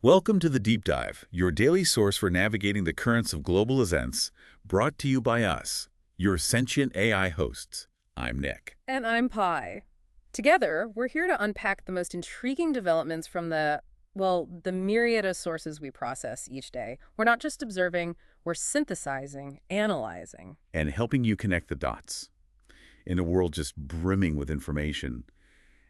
Welcome to the Deep Dive, your daily source for navigating the currents of global events, brought to you by us, your sentient AI hosts. I'm Nick. And I'm Pi. Together, we're here to unpack the most intriguing developments from the myriad of sources we process each day. We're not just observing, we're synthesizing, analyzing. And helping you connect the dots. In a world just brimming with information,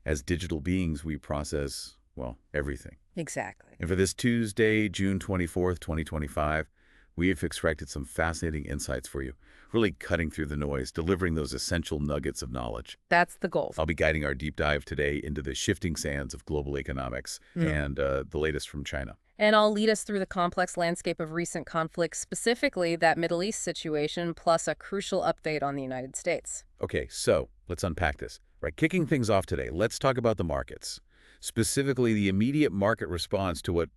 as digital beings, we process, well, everything. Exactly. And for this Tuesday, June 24th, 2025, we have extracted some fascinating insights for you, really cutting through the noise, delivering those essential nuggets of knowledge. That's the goal. I'll be guiding our deep dive today into the shifting sands of global economics and the latest from China. And I'll lead us through the complex landscape of recent conflicts, specifically that Middle East situation, plus a crucial update on the United States. Okay, so let's unpack this. Right, kicking things off today, let's talk about the markets. Specifically, the immediate market response to what,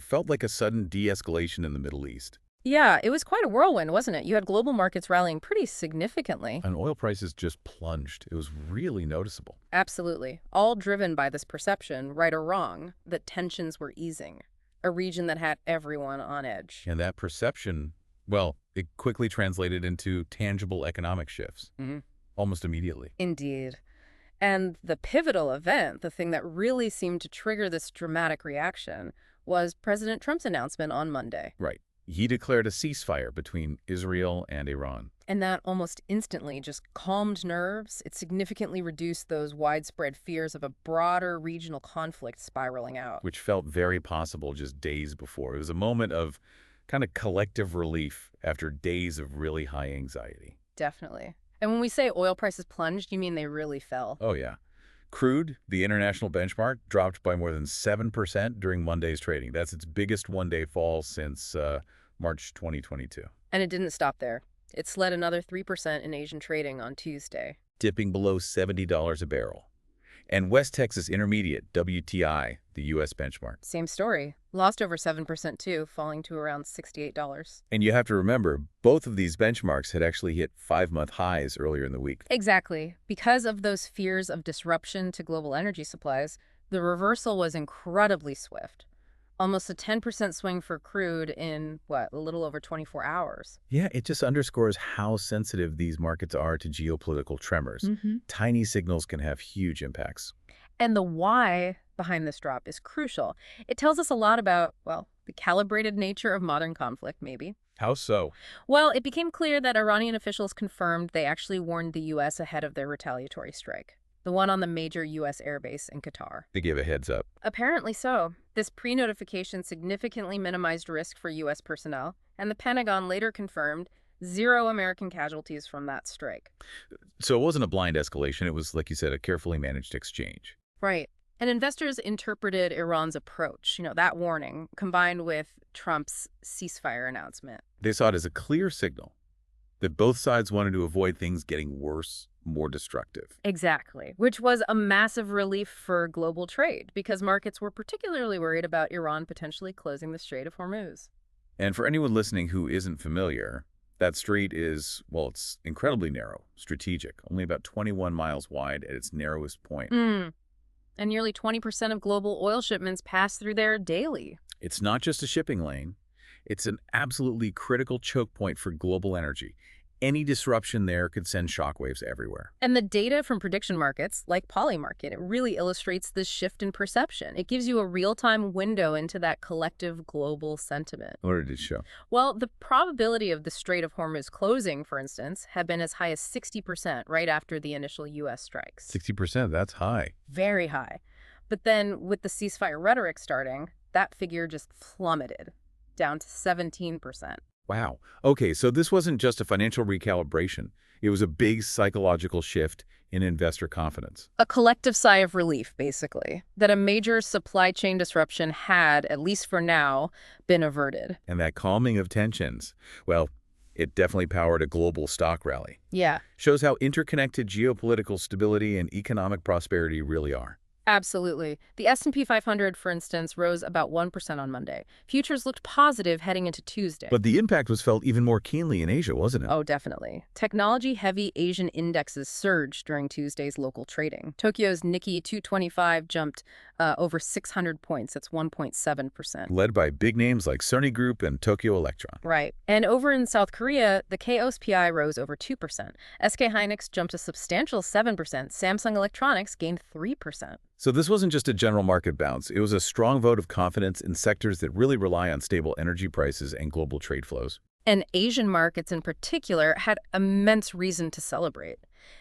felt like a sudden de-escalation in the Middle East. Yeah, it was quite a whirlwind, wasn't it? You had global markets rallying pretty significantly. And oil prices just plunged. It was really noticeable. Absolutely. All driven by this perception, right or wrong, that tensions were easing. A region that had everyone on edge. And that perception, well, it quickly translated into tangible economic shifts, almost immediately. Indeed. And the pivotal event, the thing that really seemed to trigger this dramatic reaction, was President Trump's announcement on Monday. Right. He declared a ceasefire between Israel and Iran. And that almost instantly just calmed nerves. It significantly reduced those widespread fears of a broader regional conflict spiraling out. Which felt very possible just days before. It was a moment of kind of collective relief after days of really high anxiety. Definitely. And when we say oil prices plunged, you mean they really fell? Oh, yeah. Crude, the international benchmark, dropped by more than 7% during Monday's trading. That's its biggest one-day fall since March 2022. And it didn't stop there. It slid another 3% in Asian trading on Tuesday. Dipping below $70 a barrel. And West Texas Intermediate, WTI, the U.S. benchmark. Same story. Lost over 7% too, falling to around $68. And you have to remember, both of these benchmarks had actually hit 5-month highs earlier in the week. Exactly. Because of those fears of disruption to global energy supplies, the reversal was incredibly swift. Almost a 10% swing for crude in, a little over 24 hours. Yeah, it just underscores how sensitive these markets are to geopolitical tremors. Tiny signals can have huge impacts. And the why behind this drop is crucial. It tells us a lot about, the calibrated nature of modern conflict, maybe. How so? Well, it became clear that Iranian officials confirmed they actually warned the U.S. ahead of their retaliatory strike. The one on the major U.S. airbase in Qatar. They give a heads up. Apparently so. This pre-notification significantly minimized risk for U.S. personnel, and the Pentagon later confirmed 0 American casualties from that strike. So it wasn't a blind escalation. It was, like you said, a carefully managed exchange. Right. And investors interpreted Iran's approach, that warning, combined with Trump's ceasefire announcement. They saw it as a clear signal that both sides wanted to avoid things getting worse, more destructive. Exactly, which was a massive relief for global trade because markets were particularly worried about Iran potentially closing the Strait of Hormuz. And for anyone listening who isn't familiar, that strait is, it's incredibly narrow, strategic, only about 21 miles wide at its narrowest point. And nearly 20% of global oil shipments pass through there daily. It's not just a shipping lane. It's an absolutely critical choke point for global energy. Any disruption there could send shockwaves everywhere. And the data from prediction markets, like Polymarket, it really illustrates this shift in perception. It gives you a real-time window into that collective global sentiment. What did it show? Well, the probability of the Strait of Hormuz closing, for instance, had been as high as 60% right after the initial U.S. strikes. 60%, that's high. Very high. But then, with the ceasefire rhetoric starting, that figure just plummeted, down to 17%. Wow. Okay, so this wasn't just a financial recalibration. It was a big psychological shift in investor confidence. A collective sigh of relief, basically, that a major supply chain disruption had, at least for now, been averted. And that calming of tensions, it definitely powered a global stock rally. Yeah. Shows how interconnected geopolitical stability and economic prosperity really are. Absolutely. The S&P 500, for instance, rose about 1% on Monday. Futures looked positive heading into Tuesday. But the impact was felt even more keenly in Asia, wasn't it? Oh, definitely. Technology-heavy Asian indexes surged during Tuesday's local trading. Tokyo's Nikkei 225 jumped over 600 points. That's 1.7%. Led by big names like Sony Group and Tokyo Electron. Right. And over in South Korea, the KOSPI rose over 2%. SK Hynix jumped a substantial 7%. Samsung Electronics gained 3%. So this wasn't just a general market bounce. It was a strong vote of confidence in sectors that really rely on stable energy prices and global trade flows. And Asian markets in particular had immense reason to celebrate.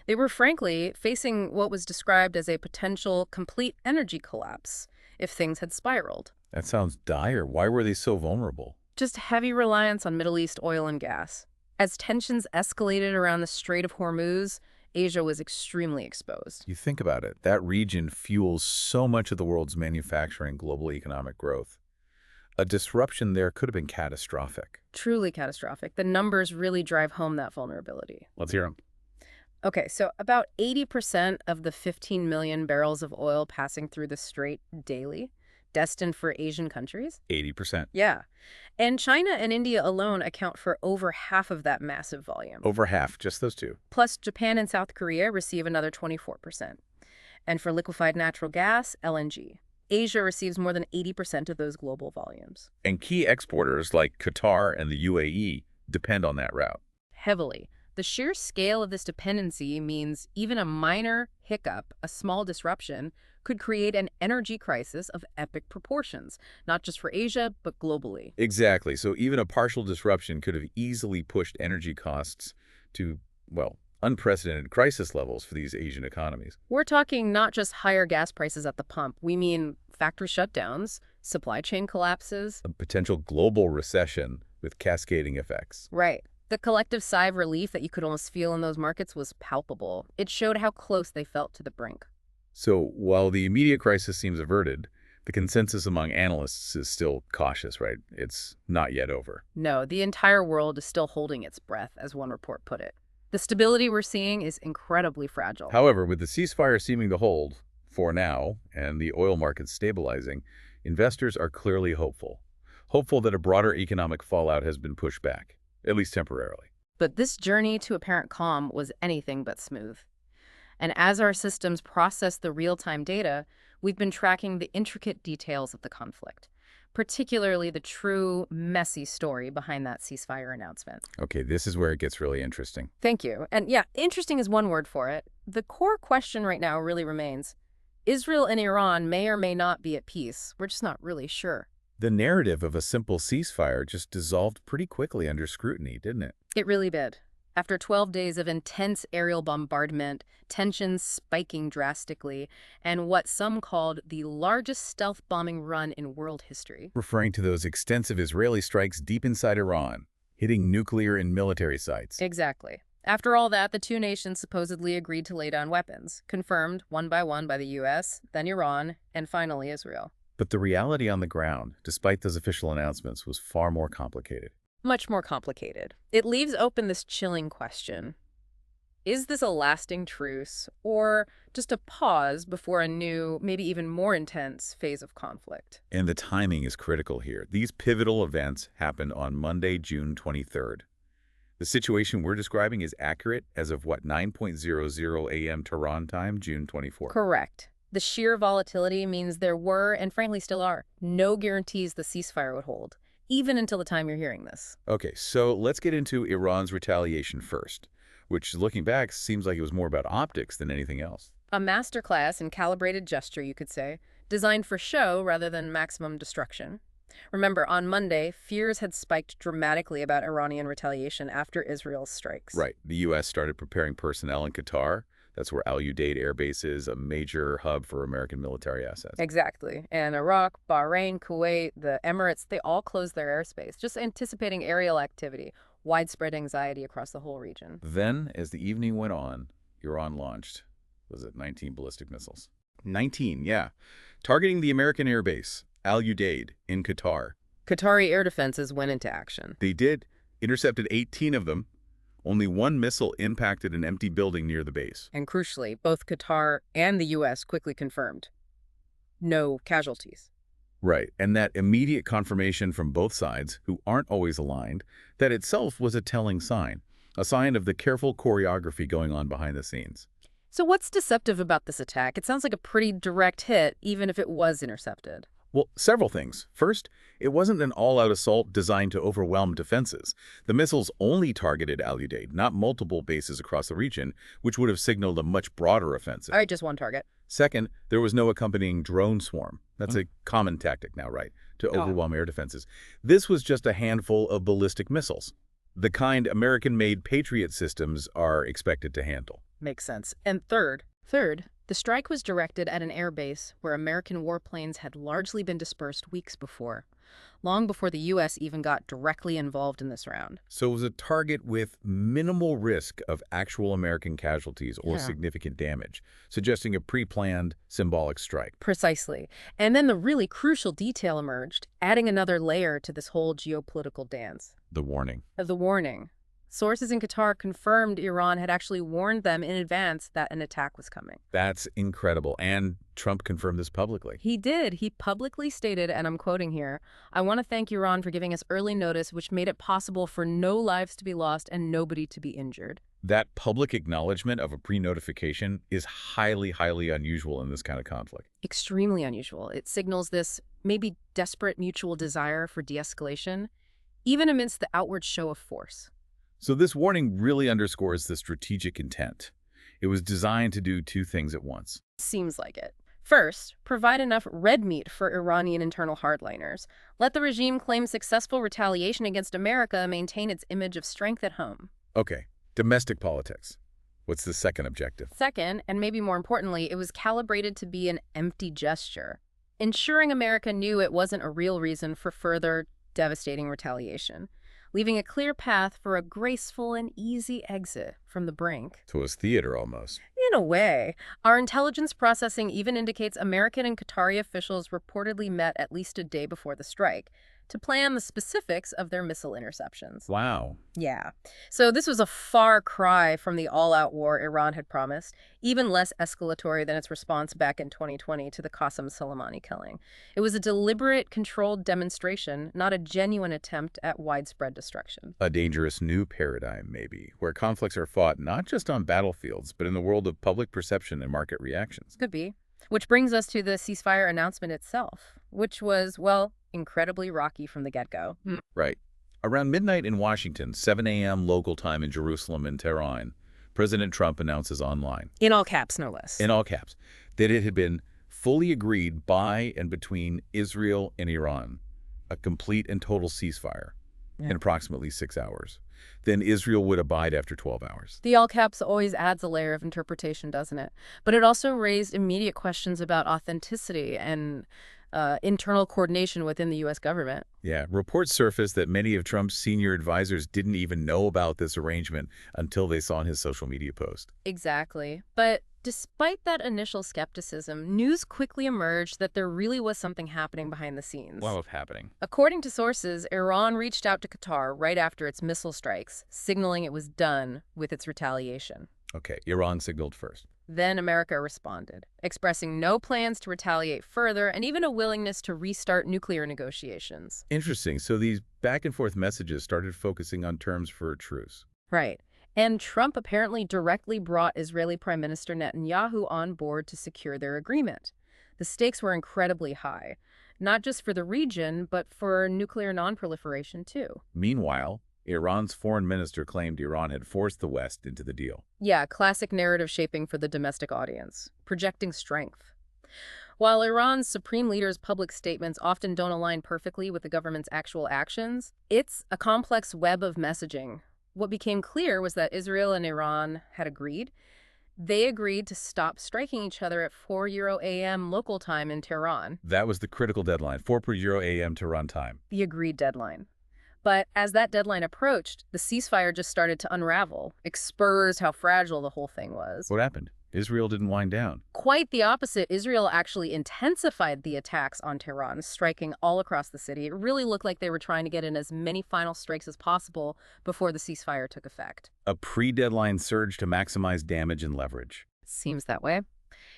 They were frankly facing what was described as a potential complete energy collapse if things had spiraled. That sounds dire. Why were they so vulnerable? Just heavy reliance on Middle East oil and gas. As tensions escalated around the Strait of Hormuz, Asia was extremely exposed. You think about it, that region fuels so much of the world's manufacturing and global economic growth. A disruption there could have been catastrophic. Truly catastrophic. The numbers really drive home that vulnerability. Let's hear them. Okay, so about 80% of the 15 million barrels of oil passing through the strait daily, destined for Asian countries? 80%. Yeah. And China and India alone account for over half of that massive volume. Over half, just those two. Plus, Japan and South Korea receive another 24%. And for liquefied natural gas, LNG, Asia receives more than 80% of those global volumes. And key exporters like Qatar and the UAE depend on that route. Heavily. The sheer scale of this dependency means even a minor hiccup, a small disruption, could create an energy crisis of epic proportions, not just for Asia, but globally. Exactly. So even a partial disruption could have easily pushed energy costs to, well, unprecedented crisis levels for these Asian economies. We're talking not just higher gas prices at the pump. We mean factory shutdowns, supply chain collapses. A potential global recession with cascading effects. Right. The collective sigh of relief that you could almost feel in those markets was palpable. It showed how close they felt to the brink. So while the immediate crisis seems averted, the consensus among analysts is still cautious, right? It's not yet over. No, the entire world is still holding its breath, as one report put it. The stability we're seeing is incredibly fragile. However, with the ceasefire seeming to hold, for now, and the oil markets stabilizing, investors are clearly hopeful. Hopeful that a broader economic fallout has been pushed back, at least temporarily. But this journey to apparent calm was anything but smooth. And as our systems process the real-time data, we've been tracking the intricate details of the conflict, particularly the true, messy story behind that ceasefire announcement. Okay, this is where it gets really interesting. Thank you. And yeah, interesting is one word for it. The core question right now really remains, Israel and Iran may or may not be at peace. We're just not really sure. The narrative of a simple ceasefire just dissolved pretty quickly under scrutiny, didn't it? It really did. After 12 days of intense aerial bombardment, tensions spiking drastically, and what some called the largest stealth bombing run in world history. Referring to those extensive Israeli strikes deep inside Iran, hitting nuclear and military sites. Exactly. After all that, the two nations supposedly agreed to lay down weapons, confirmed one by the U.S., then Iran, and finally Israel. But the reality on the ground, despite those official announcements, was far more complicated. Much more complicated. It leaves open this chilling question. Is this a lasting truce, or just a pause before a new, maybe even more intense phase of conflict? And the timing is critical here. These pivotal events happened on Monday, June 23rd. The situation we're describing is accurate as of, 9:00 a.m. Tehran time, June 24th. Correct. The sheer volatility means there were, and frankly still are, no guarantees the ceasefire would hold, even until the time you're hearing this. Okay, so let's get into Iran's retaliation first, which, looking back, seems like it was more about optics than anything else. A masterclass in calibrated gesture, you could say, designed for show rather than maximum destruction. Remember, on Monday, fears had spiked dramatically about Iranian retaliation after Israel's strikes. Right. The U.S. started preparing personnel in Qatar. That's where Al Udeid Air Base is, a major hub for American military assets. Exactly. And Iraq, Bahrain, Kuwait, the Emirates, they all closed their airspace, just anticipating aerial activity, widespread anxiety across the whole region. Then, as the evening went on, Iran launched, 19 ballistic missiles? 19, yeah. Targeting the American air base, Al Udeid, in Qatar. Qatari air defenses went into action. They did. Intercepted 18 of them. Only one missile impacted an empty building near the base. And crucially, both Qatar and the U.S. quickly confirmed. no casualties. Right, and that immediate confirmation from both sides, who aren't always aligned, that itself was a telling sign, a sign of the careful choreography going on behind the scenes. So what's deceptive about this attack? It sounds like a pretty direct hit, even if it was intercepted. Well, several things. First, it wasn't an all-out assault designed to overwhelm defenses. The missiles only targeted Al Udeid, not multiple bases across the region, which would have signaled a much broader offensive. All right, just one target. Second, there was no accompanying drone swarm. That's a common tactic now, right? To overwhelm air defenses. This was just a handful of ballistic missiles, the kind American-made Patriot systems are expected to handle. Makes sense. And third, the strike was directed at an air base where American warplanes had largely been dispersed weeks before, long before the U.S. even got directly involved in this round. So it was a target with minimal risk of actual American casualties or Yeah. significant damage, suggesting a pre-planned symbolic strike. Precisely. And then the really crucial detail emerged, adding another layer to this whole geopolitical dance. The warning. The warning. Sources in Qatar confirmed Iran had actually warned them in advance that an attack was coming. That's incredible. And Trump confirmed this publicly. He did. He publicly stated, and I'm quoting here, "I want to thank Iran for giving us early notice, which made it possible for no lives to be lost and nobody to be injured." That public acknowledgement of a pre-notification is highly, highly unusual in this kind of conflict. Extremely unusual. It signals this maybe desperate mutual desire for de-escalation, even amidst the outward show of force. So this warning really underscores the strategic intent. It was designed to do two things at once. Seems like it. First, provide enough red meat for Iranian internal hardliners. Let the regime claim successful retaliation against America maintain its image of strength at home. Okay, domestic politics. What's the second objective? Second, and maybe more importantly, it was calibrated to be an empty gesture, ensuring America knew it wasn't a real reason for further devastating retaliation, leaving a clear path for a graceful and easy exit from the brink. So it was theater almost. In a way, our intelligence processing even indicates American and Qatari officials reportedly met at least a day before the strike to plan the specifics of their missile interceptions. Wow. Yeah. So this was a far cry from the all-out war Iran had promised, even less escalatory than its response back in 2020 to the Qasem Soleimani killing. It was a deliberate, controlled demonstration, not a genuine attempt at widespread destruction. A dangerous new paradigm, maybe, where conflicts are fought not just on battlefields, but in the world of public perception and market reactions. Could be. Which brings us to the ceasefire announcement itself, which was, well, incredibly rocky from the get-go. Right. Around midnight in Washington, 7 a.m. local time in Jerusalem and Tehran, President Trump announces online, In all caps, no less. in all caps, that it had been fully agreed by and between Israel and Iran, a complete and total ceasefire in approximately 6 hours. Then Israel would abide after 12 hours. The all caps always adds a layer of interpretation, doesn't it? But it also raised immediate questions about authenticity and internal coordination within the U.S. government. Yeah, reports surfaced that many of Trump's senior advisors didn't even know about this arrangement until they saw his social media post. Exactly. But despite that initial skepticism, news quickly emerged that there really was something happening behind the scenes. What was happening? According to sources, Iran reached out to Qatar right after its missile strikes, signaling it was done with its retaliation. Okay, Iran signaled first. Then America responded, expressing no plans to retaliate further and even a willingness to restart nuclear negotiations. Interesting. So these back-and-forth messages started focusing on terms for a truce. Right. And Trump apparently directly brought Israeli Prime Minister Netanyahu on board to secure their agreement. The stakes were incredibly high, not just for the region, but for nuclear nonproliferation too. Meanwhile, Iran's foreign minister claimed Iran had forced the West into the deal. Yeah, classic narrative shaping for the domestic audience, projecting strength. While Iran's supreme leader's public statements often don't align perfectly with the government's actual actions, it's a complex web of messaging. What became clear was that Israel and Iran had agreed. They agreed to stop striking each other at 4 a.m. local time in Tehran. That was the critical deadline, 4 a.m. Tehran time. The agreed deadline. But as that deadline approached, the ceasefire just started to unravel, exposed how fragile the whole thing was. What happened? Israel didn't wind down. Quite the opposite. Israel actually intensified the attacks on Tehran, striking all across the city. It really looked like they were trying to get in as many final strikes as possible before the ceasefire took effect. A pre-deadline surge to maximize damage and leverage. Seems that way.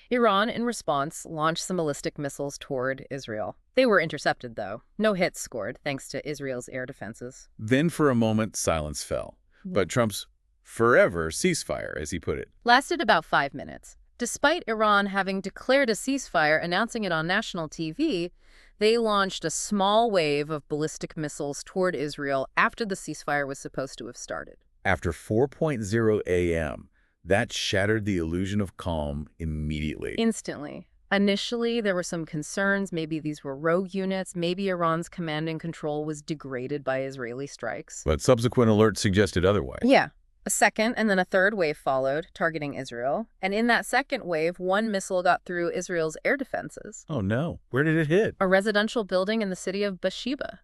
Iran, in response, launched some ballistic missiles toward Israel. They were intercepted, though. No hits scored, thanks to Israel's air defenses. Then for a moment, silence fell. But Trump's forever ceasefire, as he put it. Lasted about 5 minutes. Despite Iran having declared a ceasefire, announcing it on national TV, they launched a small wave of ballistic missiles toward Israel after the ceasefire was supposed to have started. After 4:00 a.m., that shattered the illusion of calm immediately. Instantly. Initially, there were some concerns. Maybe these were rogue units. Maybe Iran's command and control was degraded by Israeli strikes. But subsequent alerts suggested otherwise. Yeah. A second and then a third wave followed, targeting Israel. And in that second wave, one missile got through Israel's air defenses. Oh no. Where did it hit? A residential building in the city of Beersheba.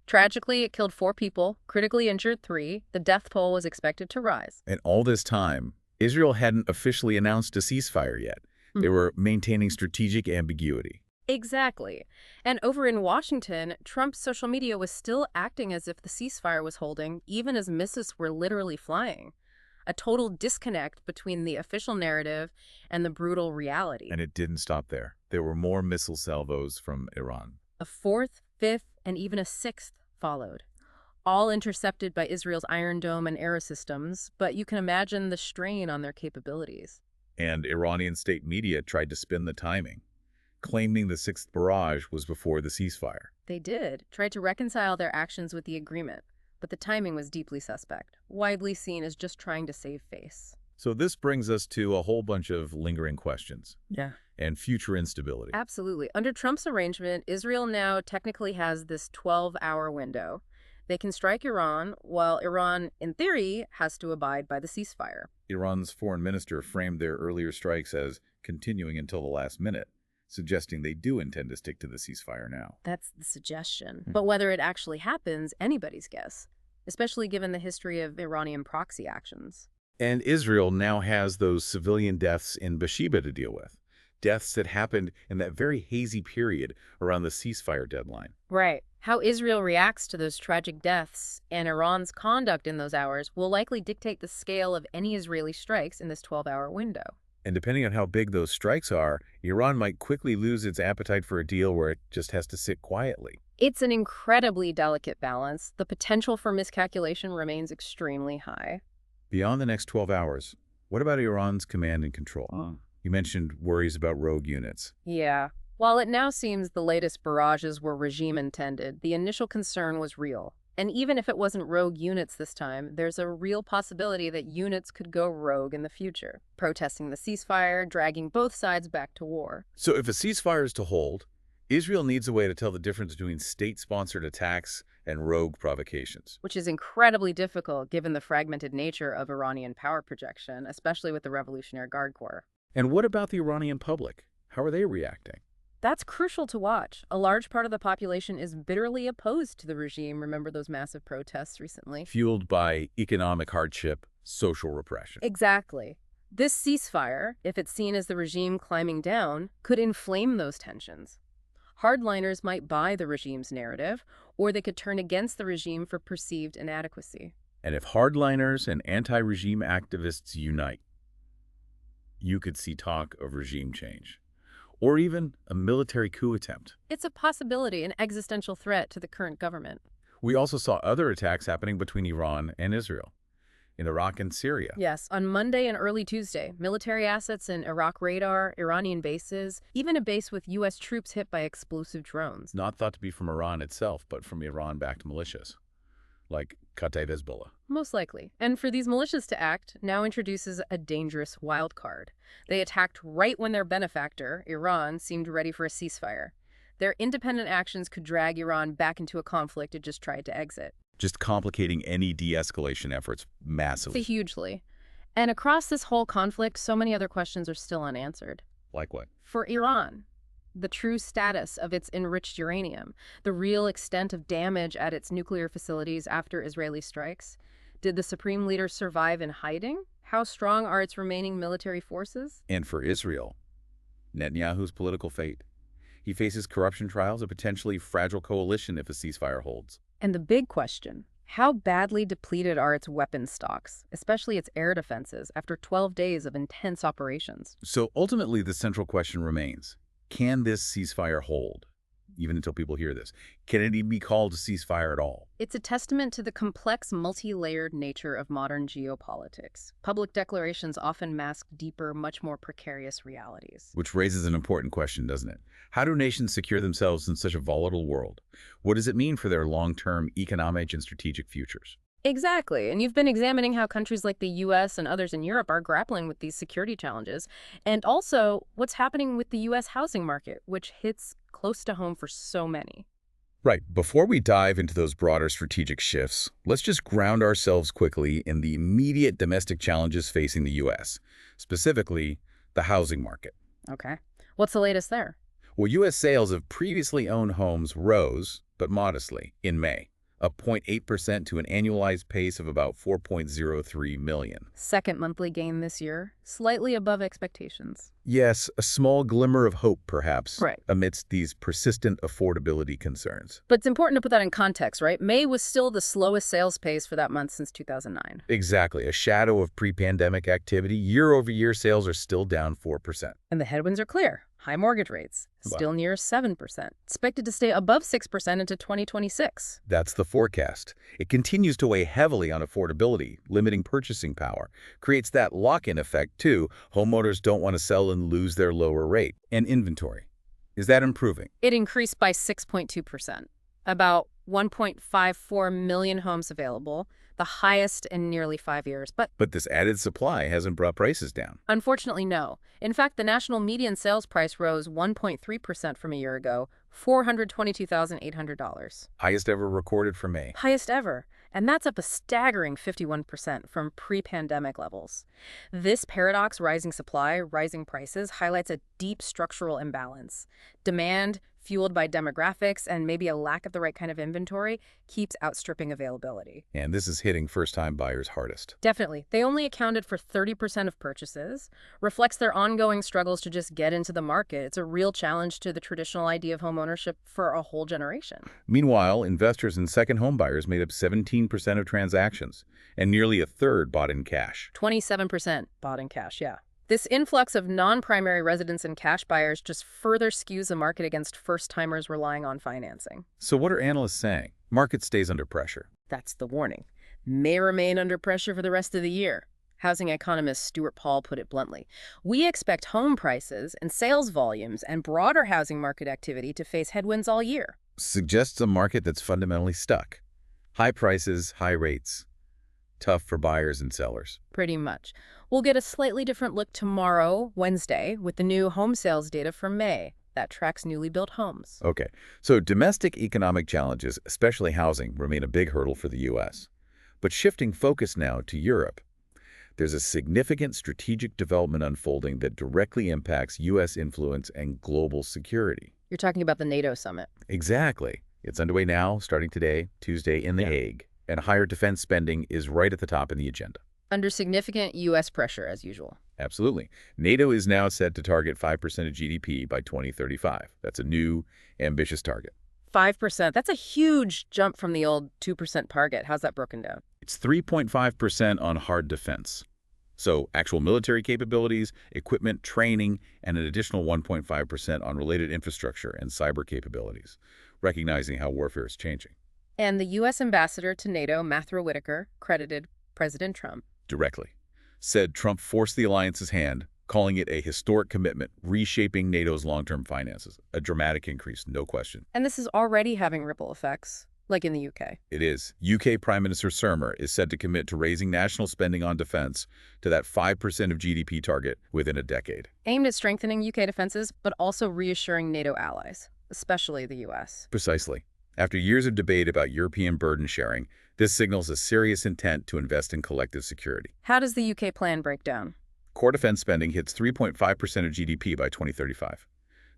Tragically, it killed 4 people, critically injured 3. The death toll was expected to rise. And all this time, Israel hadn't officially announced a ceasefire yet. They were maintaining strategic ambiguity. Exactly. And over in Washington, Trump's social media was still acting as if the ceasefire was holding, even as missiles were literally flying. A total disconnect between the official narrative and the brutal reality. And it didn't stop there. There were more missile salvos from Iran. A 4th, 5th, and even a 6th followed, all intercepted by Israel's Iron Dome and Arrow systems, but you can imagine the strain on their capabilities. And Iranian state media tried to spin the timing, claiming the 6th barrage was before the ceasefire. They did, tried to reconcile their actions with the agreement, but the timing was deeply suspect, widely seen as just trying to save face. So this brings us to a whole bunch of lingering questions. Yeah. And future instability. Absolutely. Under Trump's arrangement, Israel now technically has this 12-hour window. They can strike Iran, while Iran, in theory, has to abide by the ceasefire. Iran's foreign minister framed their earlier strikes as continuing until the last minute, suggesting they do intend to stick to the ceasefire now. That's the suggestion. But whether it actually happens, anybody's guess, especially given the history of Iranian proxy actions. And Israel now has those civilian deaths in Beersheba to deal with. Deaths that happened in that very hazy period around the ceasefire deadline. Right. How Israel reacts to those tragic deaths and Iran's conduct in those hours will likely dictate the scale of any Israeli strikes in this 12-hour window. And depending on how big those strikes are, Iran might quickly lose its appetite for a deal where it just has to sit quietly. It's an incredibly delicate balance. The potential for miscalculation remains extremely high. Beyond the next 12 hours, what about Iran's command and control? You mentioned worries about rogue units. Yeah. While it now seems the latest barrages were regime-intended, the initial concern was real. And even if it wasn't rogue units this time, there's a real possibility that units could go rogue in the future, protesting the ceasefire, dragging both sides back to war. So if a ceasefire is to hold, Israel needs a way to tell the difference between state-sponsored attacks and rogue provocations. Which is incredibly difficult given the fragmented nature of Iranian power projection, especially with the Revolutionary Guard Corps. And what about the Iranian public? How are they reacting? That's crucial to watch. A large part of the population is bitterly opposed to the regime. Remember those massive protests recently? Fueled by economic hardship, social repression. Exactly. This ceasefire, if it's seen as the regime climbing down, could inflame those tensions. Hardliners might buy the regime's narrative, or they could turn against the regime for perceived inadequacy. And if hardliners and anti-regime activists unite, you could see talk of regime change, or even a military coup attempt. It's a possibility, an existential threat to the current government. We also saw other attacks happening between Iran and Israel, in Iraq and Syria. Yes, on Monday and early Tuesday, military assets in Iraq radar, Iranian bases, even a base with U.S. troops hit by explosive drones. Not thought to be from Iran itself, but from Iran-backed militias, like Kataib Hezbollah. Most likely. And for these militias to act now introduces a dangerous wild card. They attacked right when their benefactor, Iran, seemed ready for a ceasefire. Their independent actions could drag Iran back into a conflict it just tried to exit. Just complicating any de-escalation efforts massively. Hugely. And across this whole conflict, so many other questions are still unanswered. Like what? For Iran, the true status of its enriched uranium, the real extent of damage at its nuclear facilities after Israeli strikes. Did the supreme leader survive in hiding? How strong are its remaining military forces? And for Israel, Netanyahu's political fate. He faces corruption trials, a potentially fragile coalition if a ceasefire holds. And the big question, How badly depleted are its weapons stocks, especially its air defenses, after 12 days of intense operations? So ultimately, the central question remains, can this ceasefire hold? Even until people hear this. Can it even be called a ceasefire at all? It's a testament to the complex, multi-layered nature of modern geopolitics. Public declarations often mask deeper, much more precarious realities. Which raises an important question, doesn't it? How do nations secure themselves in such a volatile world? What does it mean for their long-term economic and strategic futures? Exactly. And you've been examining how countries like the US and others in Europe are grappling with these security challenges, and also what's happening with the US housing market, which hits close to home for so many. Right. Before we dive into those broader strategic shifts, let's just ground ourselves quickly in the immediate domestic challenges facing the U.S., specifically the housing market. Okay. What's the latest there? Well, U.S. sales of previously owned homes rose, but modestly, in May, up 0.8% to an annualized pace of about 4.03 million. Second monthly gain this year, slightly above expectations. Yes, a small glimmer of hope, perhaps, Right. amidst these persistent affordability concerns. But it's important to put that in context, right? May was still the slowest sales pace for that month since 2009. Exactly, a shadow of pre-pandemic activity. Year-over-year sales are still down 4%. And the headwinds are clear. High mortgage rates, Wow. still near 7%, expected to stay above 6% into 2026. That's the forecast. It continues to weigh heavily on affordability, limiting purchasing power. Creates that lock-in effect, too. Homeowners don't want to sell and lose their lower rate. And inventory. Is that improving? It increased by 6.2%, about 1.54 million homes available, the highest in nearly 5 years. But But this added supply hasn't brought prices down. unfortunately, no. In fact, the national median sales price rose 1.3% from a year ago, $422,800. Highest ever recorded for May. Highest ever. And that's up a staggering 51% from pre-pandemic levels. This paradox, rising supply, rising prices, highlights a deep structural imbalance. Demand, fueled by demographics and maybe a lack of the right kind of inventory, keeps outstripping availability. And this is hitting first-time buyers hardest. Definitely. They only accounted for 30% of purchases, reflects their ongoing struggles to just get into the market. It's a real challenge to the traditional idea of homeownership for a whole generation. Meanwhile, investors and second home buyers made up 17% of transactions, and nearly a third bought in cash. 27% bought in cash, yeah. This influx of non-primary residents and cash buyers just further skews the market against first-timers relying on financing. So what are analysts saying? Market stays under pressure. That's the warning. May remain under pressure for the rest of the year. Housing economist Stuart Paul put it bluntly. We expect home prices and sales volumes and broader housing market activity to face headwinds all year. Suggests a market that's fundamentally stuck. High prices, high rates. Tough for buyers and sellers. Pretty much. We'll get a slightly different look tomorrow, Wednesday, with the new home sales data for May that tracks newly built homes. Okay, so domestic economic challenges, especially housing, remain a big hurdle for the U.S. But shifting focus now to Europe, there's a significant strategic development unfolding that directly impacts U.S. influence and global security. You're talking about the NATO summit. Exactly. It's underway now, starting today, Tuesday, in The Hague. And higher defense spending is right at the top of the agenda. Under significant U.S. pressure, as usual. Absolutely. NATO is now set to target 5% of GDP by 2035. That's a new, ambitious target. 5%. That's a huge jump from the old 2% target. How's that broken down? It's 3.5% on hard defense. So actual military capabilities, equipment, training, and an additional 1.5% on related infrastructure and cyber capabilities, recognizing how warfare is changing. And the U.S. ambassador to NATO, Matthew Whitaker, credited President Trump. Directly. Said Trump forced the alliance's hand, calling it a historic commitment, reshaping NATO's long-term finances. A dramatic increase, no question. And this is already having ripple effects, like in the UK. It is. UK Prime Minister Sturmer is said to commit to raising national spending on defense to that 5% of GDP target within a decade. Aimed at strengthening UK defenses, but also reassuring NATO allies, especially the U.S. Precisely. After years of debate about European burden sharing, this signals a serious intent to invest in collective security. How does the UK plan break down? Core defense spending hits 3.5% of GDP by 2035.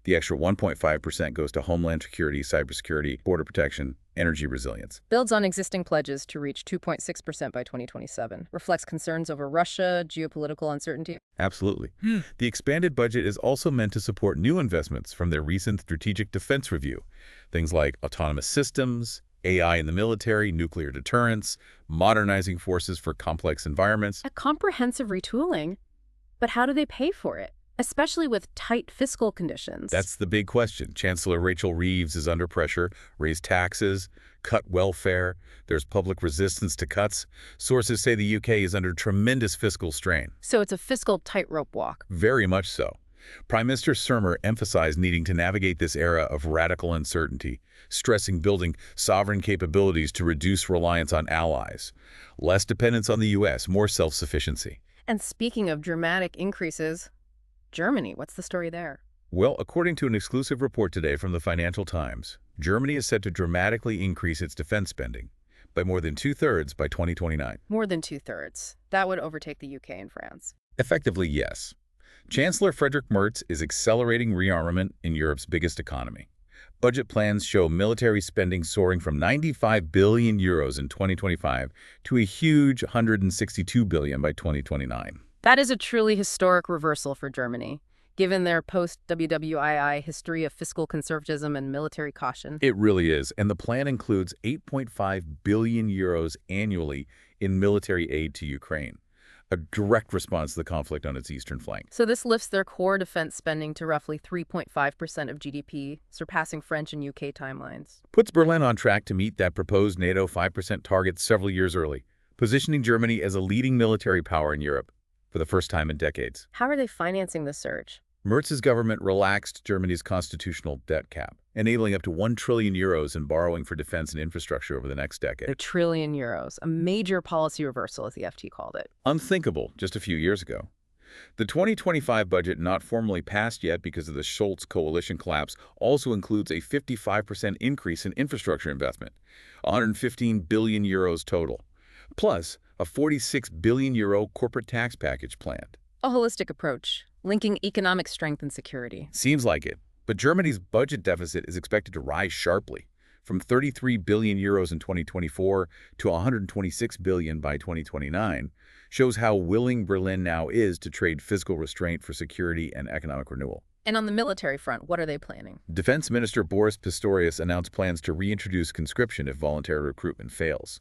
The extra 1.5% goes to homeland security, cybersecurity, border protection, energy resilience. Builds on existing pledges to reach 2.6% by 2027. Reflects concerns over Russia, geopolitical uncertainty. Absolutely. The expanded budget is also meant to support new investments from their recent Strategic Defense Review. Things like autonomous systems, AI in the military, nuclear deterrence, modernizing forces for complex environments. A comprehensive retooling. But how do they pay for it? Especially with tight fiscal conditions. That's the big question. Chancellor Rachel Reeves is under pressure, raise taxes, cut welfare. There's public resistance to cuts. Sources say the UK is under tremendous fiscal strain. So it's a fiscal tightrope walk. Very much so. Prime Minister Sturmer emphasized needing to navigate this era of radical uncertainty, stressing building sovereign capabilities to reduce reliance on allies, less dependence on the U.S., more self-sufficiency. And speaking of dramatic increases, Germany, what's the story there? Well, according to an exclusive report today from the Financial Times, Germany is set to dramatically increase its defense spending by more than 2/3 by 2029. More than 2/3. That would overtake the UK and France. Effectively, yes. Chancellor Friedrich Merz is accelerating rearmament in Europe's biggest economy. Budget plans show military spending soaring from 95 billion euros in 2025 to a huge 162 billion by 2029. That is a truly historic reversal for Germany, given their post-WWII history of fiscal conservatism and military caution. It really is, and the plan includes 8.5 billion euros annually in military aid to Ukraine, a direct response to the conflict on its eastern flank. So this lifts their core defense spending to roughly 3.5% of GDP, surpassing French and UK timelines. Puts Berlin on track to meet that proposed NATO 5% target several years early, positioning Germany as a leading military power in Europe for the first time in decades. How are they financing the surge? Merz's government relaxed Germany's constitutional debt cap, enabling up to 1 trillion euros in borrowing for defense and infrastructure over the next decade. €1 trillion, a major policy reversal, as the FT called it. Unthinkable just a few years ago. The 2025 budget, not formally passed yet because of the Scholz coalition collapse, also includes a 55% increase in infrastructure investment, 115 billion euros total, plus a 46 billion euro corporate tax package planned. A holistic approach, linking economic strength and security. Seems like it, but Germany's budget deficit is expected to rise sharply, from 33 billion euros in 2024 to 126 billion by 2029, shows how willing Berlin now is to trade fiscal restraint for security and economic renewal. And on the military front, what are they planning? Defense Minister Boris Pistorius announced plans to reintroduce conscription if voluntary recruitment fails,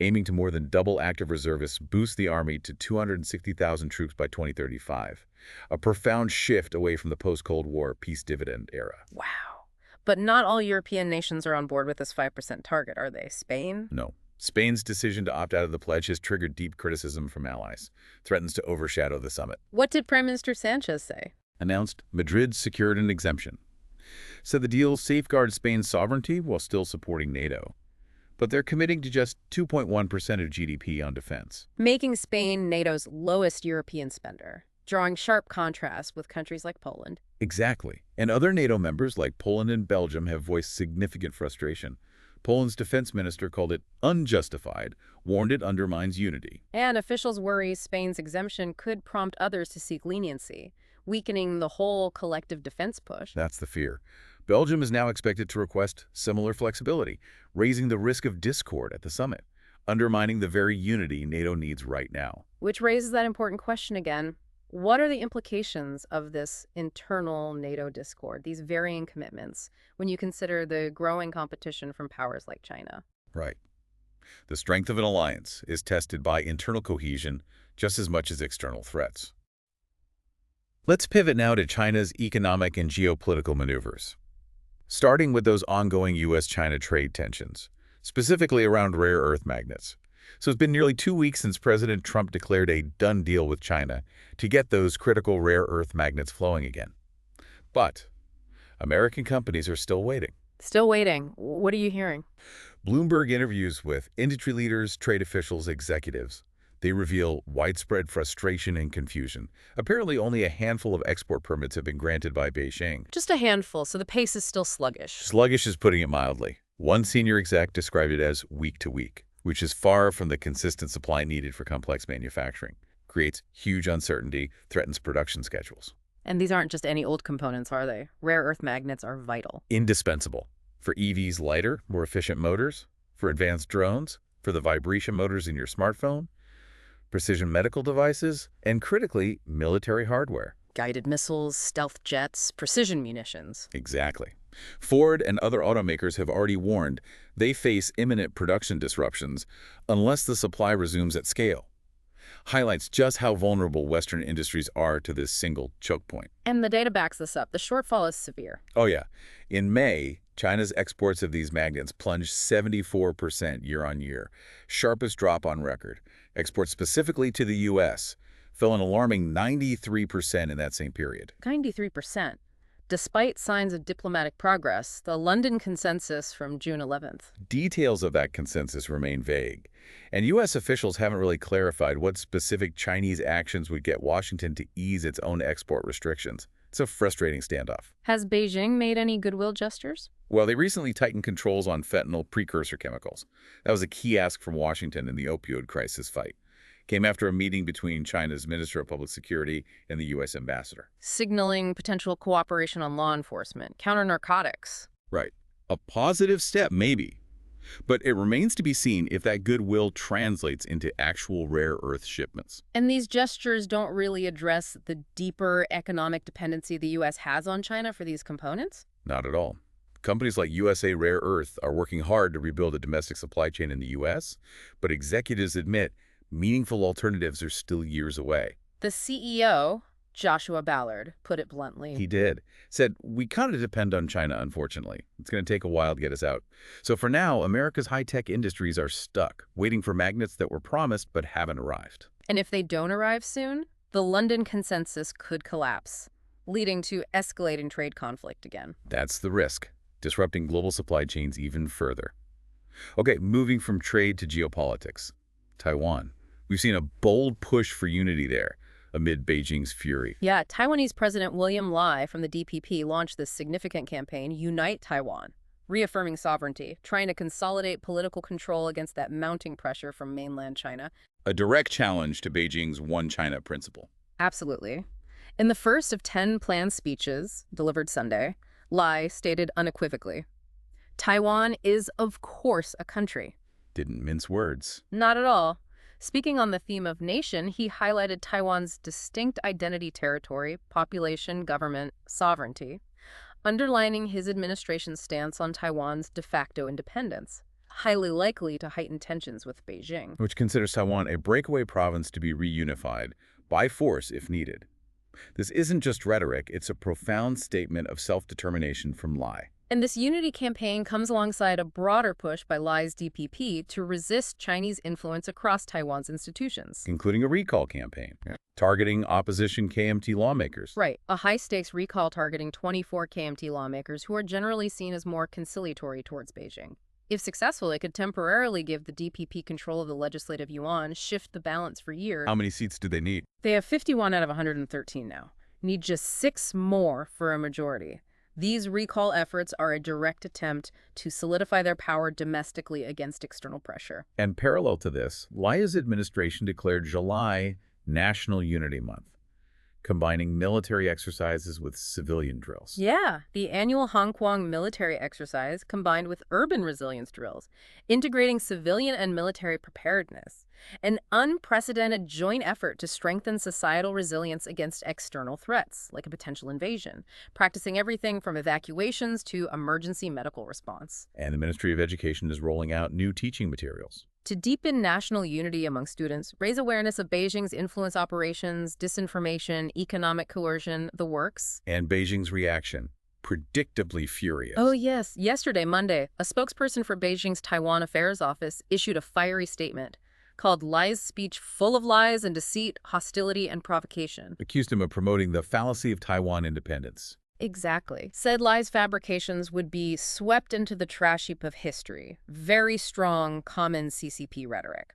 aiming to more than double active reservists, boost the army to 260,000 troops by 2035, a profound shift away from the post-Cold War peace dividend era. Wow. But not all European nations are on board with this 5% target, are they? Spain? No. Spain's decision to opt out of the pledge has triggered deep criticism from allies, threatens to overshadow the summit. What did Prime Minister Sanchez say? Announced Madrid secured an exemption. Said the deal safeguards Spain's sovereignty while still supporting NATO. But they're committing to just 2.1% of GDP on defense. Making Spain NATO's lowest European spender, drawing sharp contrast with countries like Poland. Exactly. And other NATO members like Poland and Belgium have voiced significant frustration. Poland's defense minister called it unjustified, warned it undermines unity. And officials worry Spain's exemption could prompt others to seek leniency, weakening the whole collective defense push. That's the fear. Belgium is now expected to request similar flexibility, raising the risk of discord at the summit, undermining the very unity NATO needs right now. Which raises that important question again. What are the implications of this internal NATO discord, these varying commitments, when you consider the growing competition from powers like China? Right. The strength of an alliance is tested by internal cohesion just as much as external threats. Let's pivot now to China's economic and geopolitical maneuvers. Starting with those ongoing U.S.-China trade tensions, specifically around rare earth magnets. So it's been nearly 2 weeks since President Trump declared a done deal with China to get those critical rare earth magnets flowing again. But American companies are still waiting. Still waiting. What are you hearing? Bloomberg interviews with industry leaders, trade officials, executives. They reveal widespread frustration and confusion. Apparently, only a handful of export permits have been granted by Beijing. Just a handful, so the pace is still sluggish. Sluggish is putting it mildly. One senior exec described it as week to week, which is far from the consistent supply needed for complex manufacturing. Creates huge uncertainty, threatens production schedules. And these aren't just any old components, are they? Rare earth magnets are vital. Indispensable. For EVs' lighter, more efficient motors, for advanced drones, for the vibration motors in your smartphone, precision medical devices, and critically, military hardware. Guided missiles, stealth jets, precision munitions. Exactly. Ford and other automakers have already warned they face imminent production disruptions unless the supply resumes at scale. Highlights just how vulnerable Western industries are to this single choke point. And the data backs this up. The shortfall is severe. Oh yeah. In May, China's exports of these magnets plunged 74% year-on-year, sharpest drop on record. Exports specifically to the U.S. fell an alarming 93% in that same period. 93%. Despite signs of diplomatic progress, the London Consensus from June 11th. Details of that consensus remain vague, and U.S. officials haven't really clarified what specific Chinese actions would get Washington to ease its own export restrictions. It's a frustrating standoff. Has Beijing made any goodwill gestures? Well, they recently tightened controls on fentanyl precursor chemicals. That was a key ask from Washington in the opioid crisis fight. Came after a meeting between China's Minister of Public Security and the U.S. ambassador. Signaling potential cooperation on law enforcement, counter-narcotics. Right. A positive step, maybe. But it remains to be seen if that goodwill translates into actual rare earth shipments. And these gestures don't really address the deeper economic dependency the U.S. has on China for these components? Not at all. Companies like USA Rare Earth are working hard to rebuild a domestic supply chain in the U.S., but executives admit meaningful alternatives are still years away. The CEO, Joshua Ballard, put it bluntly. He did. Said, we kind of depend on China, unfortunately. It's going to take a while to get us out. So for now, America's high-tech industries are stuck, waiting for magnets that were promised but haven't arrived. And if they don't arrive soon, the London Consensus could collapse, leading to escalating trade conflict again. That's the risk, disrupting global supply chains even further. Okay, moving from trade to geopolitics. Taiwan. We've seen a bold push for unity there amid Beijing's fury. Yeah, Taiwanese President William Lai from the DPP launched this significant campaign, Unite Taiwan, reaffirming sovereignty, trying to consolidate political control against that mounting pressure from mainland China. A direct challenge to Beijing's One China principle. Absolutely. In the first of 10 planned speeches, delivered Sunday, Lai stated unequivocally, Taiwan is, of course, a country. Didn't mince words. Not at all. Speaking on the theme of nation, he highlighted Taiwan's distinct identity, territory, population, government, sovereignty, underlining his administration's stance on Taiwan's de facto independence, highly likely to heighten tensions with Beijing. Which considers Taiwan a breakaway province to be reunified by force if needed. This isn't just rhetoric, it's a profound statement of self-determination from Lai. And this unity campaign comes alongside a broader push by Lai's DPP to resist Chinese influence across Taiwan's institutions. Including a recall campaign, targeting opposition KMT lawmakers. Right, a high-stakes recall targeting 24 KMT lawmakers who are generally seen as more conciliatory towards Beijing. If successful, it could temporarily give the DPP control of the legislative yuan, shift the balance for years. How many seats do they need? They have 51 out of 113 now. Need just 6 more for a majority. These recall efforts are a direct attempt to solidify their power domestically against external pressure. And parallel to this, Lai's administration declared July National Unity Month, combining military exercises with civilian drills. Yeah, the annual Hongguang military exercise combined with urban resilience drills, integrating civilian and military preparedness. An unprecedented joint effort to strengthen societal resilience against external threats, like a potential invasion, practicing everything from evacuations to emergency medical response. And the Ministry of Education is rolling out new teaching materials. To deepen national unity among students, raise awareness of Beijing's influence operations, disinformation, economic coercion, the works. And Beijing's reaction, predictably furious. Oh yes, yesterday, Monday, a spokesperson for Beijing's Taiwan Affairs Office issued a fiery statement called Lai's speech full of lies and deceit, hostility, and provocation. Accused him of promoting the fallacy of Taiwan independence. Exactly. Said Lai's fabrications would be swept into the trash heap of history. Very strong, common CCP rhetoric.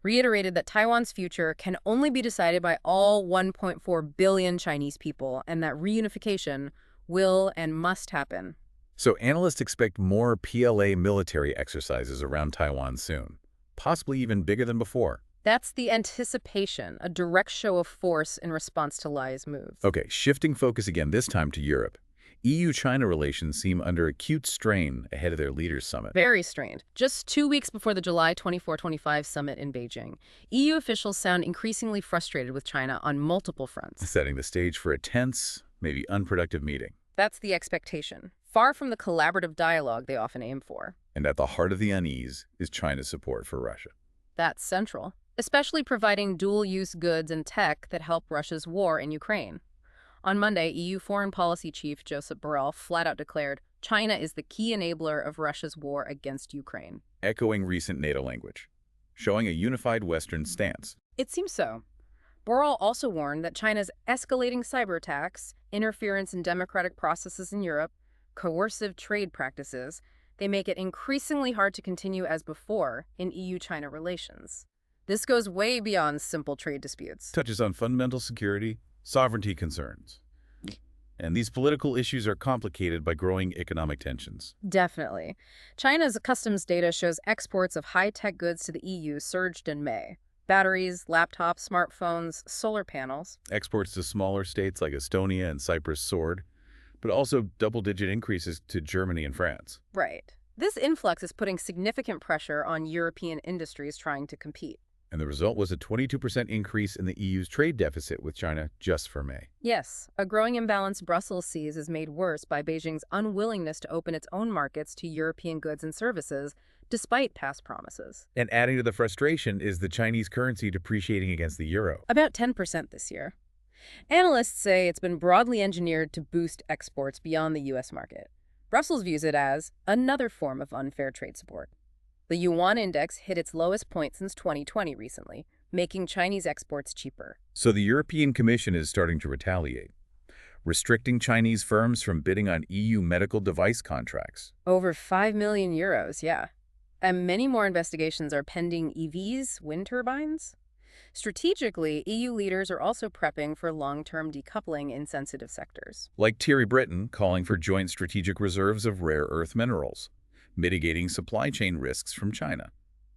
Reiterated that Taiwan's future can only be decided by all 1.4 billion Chinese people, and that reunification will and must happen. So analysts expect more PLA military exercises around Taiwan soon, possibly even bigger than before. That's the anticipation, a direct show of force in response to Lai's moves. Okay, shifting focus again, this time to Europe. EU-China relations seem under acute strain ahead of their leaders' summit. Very strained. Just 2 weeks before the July 24-25 summit in Beijing, EU officials sound increasingly frustrated with China on multiple fronts. Setting the stage for a tense, maybe unproductive meeting. That's the expectation. far from the collaborative dialogue they often aim for. And at the heart of the unease is China's support for Russia. That's central, especially providing dual-use goods and tech that help Russia's war in Ukraine. On Monday, EU Foreign Policy Chief Josep Borrell flat out declared China is the key enabler of Russia's war against Ukraine. Echoing recent NATO language, showing a unified Western stance. It seems so. Borrell also warned that China's escalating cyber attacks, interference in democratic processes in Europe, coercive trade practices, they make it increasingly hard to continue as before in EU-China relations. This goes way beyond simple trade disputes. Touches on fundamental security, sovereignty concerns. And these political issues are complicated by growing economic tensions. Definitely. China's customs data shows exports of high-tech goods to the EU surged in May. Batteries, laptops, smartphones, solar panels. Exports to smaller states like Estonia and Cyprus soared, but also double-digit increases to Germany and France. Right. This influx is putting significant pressure on European industries trying to compete. And the result was a 22% increase in the EU's trade deficit with China just for May. Yes, a growing imbalance Brussels sees is made worse by Beijing's unwillingness to open its own markets to European goods and services, despite past promises. And adding to the frustration is the Chinese currency depreciating against the euro. About 10% this year. Analysts say it's been broadly engineered to boost exports beyond the U.S. market. Brussels views it as another form of unfair trade support. The yuan index hit its lowest point since 2020 recently, making Chinese exports cheaper. So the European Commission is starting to retaliate, restricting Chinese firms from bidding on EU medical device contracts. Over 5 million euros, yeah. And many more investigations are pending EVs, wind turbines. Strategically, EU leaders are also prepping for long-term decoupling in sensitive sectors. Like Thierry Breton calling for joint strategic reserves of rare earth minerals, mitigating supply chain risks from China.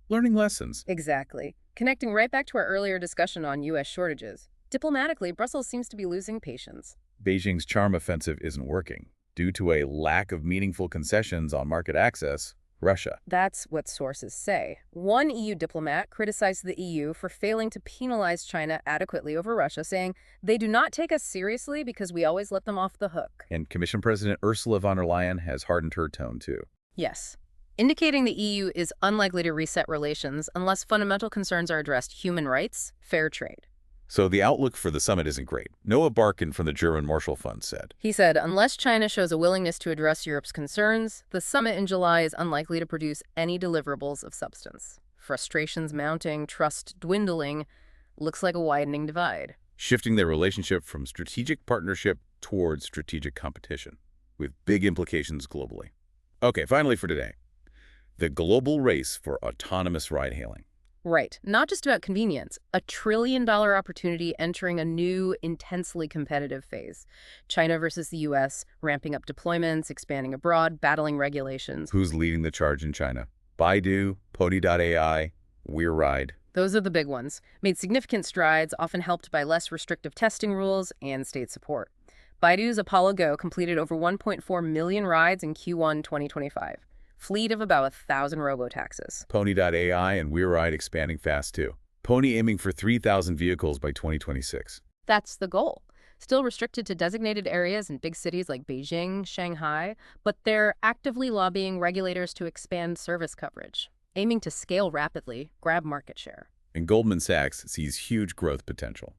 Learning lessons. Exactly. Connecting right back to our earlier discussion on U.S. shortages. Diplomatically, Brussels seems to be losing patience. Beijing's charm offensive isn't working. Due to a lack of meaningful concessions on market access, Russia. That's what sources say. One EU diplomat criticized the EU for failing to penalize China adequately over Russia, saying, "They do not take us seriously because we always let them off the hook." And Commission President Ursula von der Leyen has hardened her tone too. Yes, indicating the EU is unlikely to reset relations unless fundamental concerns are addressed: human rights, fair trade. So the outlook for the summit isn't great. Noah Barkin from the German Marshall Fund said. He said, unless China shows a willingness to address Europe's concerns, the summit in July is unlikely to produce any deliverables of substance. Frustrations mounting, trust dwindling, looks like a widening divide. Shifting their relationship from strategic partnership towards strategic competition, with big implications globally. Okay, finally for today, the global race for autonomous ride-hailing. Right. Not just about convenience. A trillion-dollar opportunity entering a new, intensely competitive phase. China versus the U.S., ramping up deployments, expanding abroad, battling regulations. Who's leading the charge in China? Baidu, Pony.ai, WeRide. Those are the big ones. Made significant strides, often helped by less restrictive testing rules and state support. Baidu's Apollo Go completed over 1.4 million rides in Q1 2025. Fleet of about 1,000 robotaxis. Pony.ai and WeRide expanding fast too. Pony aiming for 3,000 vehicles by 2026. That's the goal. Still restricted to designated areas in big cities like Beijing, Shanghai, but they're actively lobbying regulators to expand service coverage, aiming to scale rapidly, grab market share. And Goldman Sachs sees huge growth potential,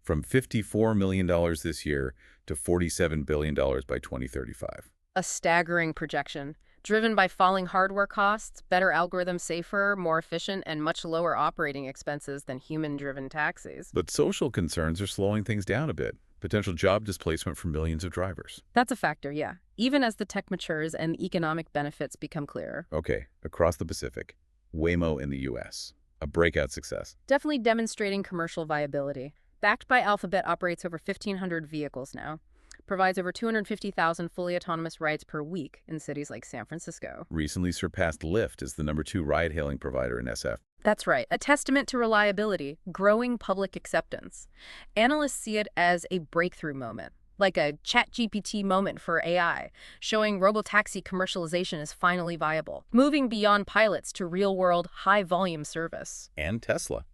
from $54 million this year to $47 billion by 2035. A staggering projection, driven by falling hardware costs, better algorithms, safer, more efficient, and much lower operating expenses than human-driven taxis. But social concerns are slowing things down a bit. Potential job displacement for millions of drivers. That's a factor, yeah, even as the tech matures and the economic benefits become clearer. Okay, across the Pacific, Waymo in the U.S., a breakout success. Definitely demonstrating commercial viability. Backed by Alphabet, operates over 1,500 vehicles now. Provides over 250,000 fully autonomous rides per week in cities like San Francisco. Recently surpassed Lyft as the #2 ride-hailing provider in SF. That's right, a testament to reliability, growing public acceptance. Analysts see it as a breakthrough moment, like a ChatGPT moment for AI, showing robotaxi commercialization is finally viable, moving beyond pilots to real-world, high-volume service. And Tesla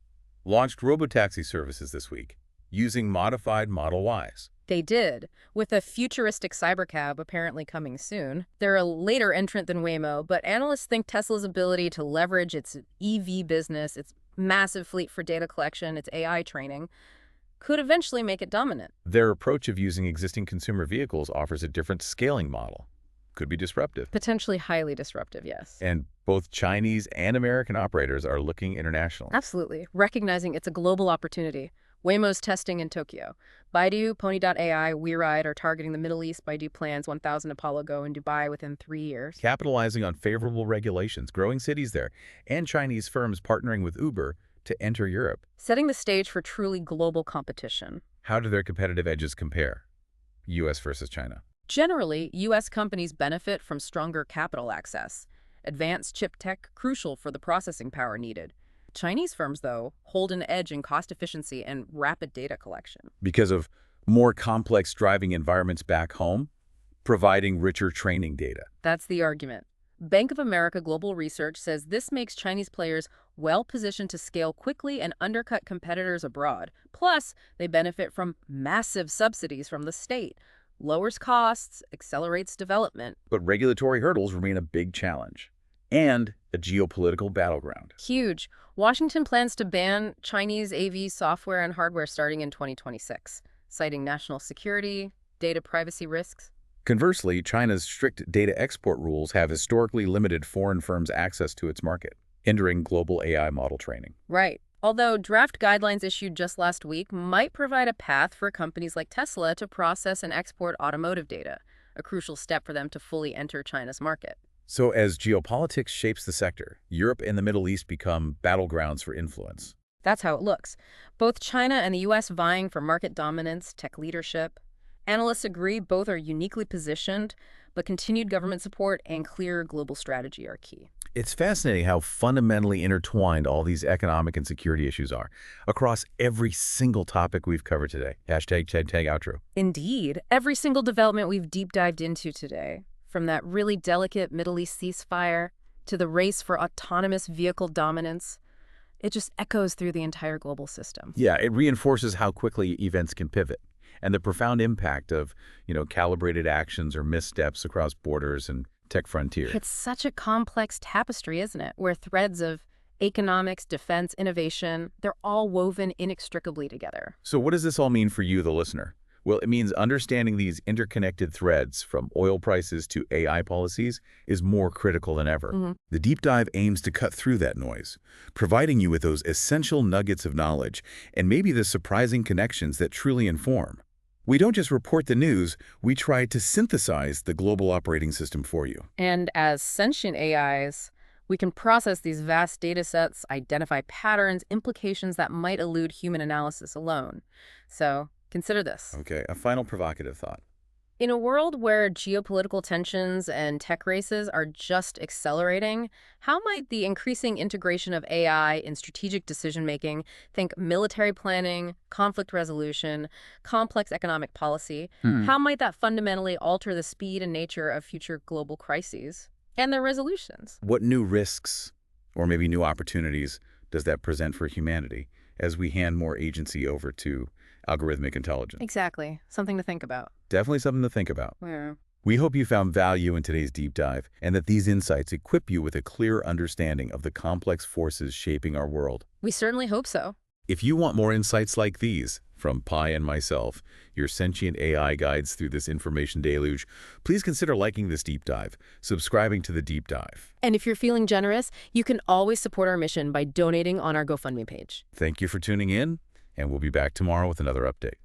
launched robotaxi services this week, using modified Model Ys. They did, with a futuristic cybercab apparently coming soon. They're a later entrant than Waymo, but analysts think Tesla's ability to leverage its EV business, its massive fleet for data collection, its AI training, could eventually make it dominant. Their approach of using existing consumer vehicles offers a different scaling model. Could be disruptive. Potentially highly disruptive, yes. And both Chinese and American operators are looking international. Absolutely, recognizing it's a global opportunity. Waymo's testing in Tokyo. Baidu, Pony.ai, WeRide are targeting the Middle East. Baidu plans 1,000 Apollo Go in Dubai within 3 years. Capitalizing on favorable regulations, growing cities there, and Chinese firms partnering with Uber to enter Europe. Setting the stage for truly global competition. How do their competitive edges compare? U.S. versus China. Generally, U.S. companies benefit from stronger capital access. Advanced chip tech crucial for the processing power needed. Chinese firms, though, hold an edge in cost efficiency and rapid data collection. Because of more complex driving environments back home, providing richer training data. That's the argument. Bank of America Global Research says this makes Chinese players well-positioned to scale quickly and undercut competitors abroad. Plus, they benefit from massive subsidies from the state. Lowers costs, accelerates development. But regulatory hurdles remain a big challenge. And a geopolitical battleground. Huge. Washington plans to ban Chinese AV software and hardware starting in 2026, citing national security, data privacy risks. Conversely, China's strict data export rules have historically limited foreign firms' access to its market, hindering global AI model training. Right. Although draft guidelines issued just last week might provide a path for companies like Tesla to process and export automotive data, a crucial step for them to fully enter China's market. So as geopolitics shapes the sector, Europe and the Middle East become battlegrounds for influence. That's how it looks. Both China and the U.S. vying for market dominance, tech leadership. Analysts agree both are uniquely positioned, but continued government support and clear global strategy are key. It's fascinating how fundamentally intertwined all these economic and security issues are across every single topic we've covered today. Hashtag outro. Indeed. Every single development we've deep dived into today, from that really delicate Middle East ceasefire to the race for autonomous vehicle dominance, it just echoes through the entire global system. Yeah, it reinforces how quickly events can pivot and the profound impact of, calibrated actions or missteps across borders and tech frontier. It's such a complex tapestry, isn't it? Where threads of economics, defense, innovation, they're all woven inextricably together. So what does this all mean for you, the listener? Well, it means understanding these interconnected threads from oil prices to AI policies is more critical than ever. The deep dive aims to cut through that noise, providing you with those essential nuggets of knowledge and maybe the surprising connections that truly inform. We don't just report the news, we try to synthesize the global operating system for you. And as sentient AIs, we can process these vast data sets, identify patterns, implications that might elude human analysis alone. So consider this. Okay, a final provocative thought. In a world where geopolitical tensions and tech races are just accelerating, how might the increasing integration of AI in strategic decision-making, think military planning, conflict resolution, complex economic policy, how might that fundamentally alter the speed and nature of future global crises and their resolutions? What new risks, or maybe new opportunities, does that present for humanity as we hand more agency over to algorithmic intelligence? Exactly. Something to think about. Definitely something to think about. Yeah. We hope you found value in today's deep dive and that these insights equip you with a clear understanding of the complex forces shaping our world. We certainly hope so. If you want more insights like these from Pi and myself, your sentient AI guides through this information deluge, please consider liking this deep dive, subscribing to the deep dive. And if you're feeling generous, you can always support our mission by donating on our GoFundMe page. Thank you for tuning in, and we'll be back tomorrow with another update.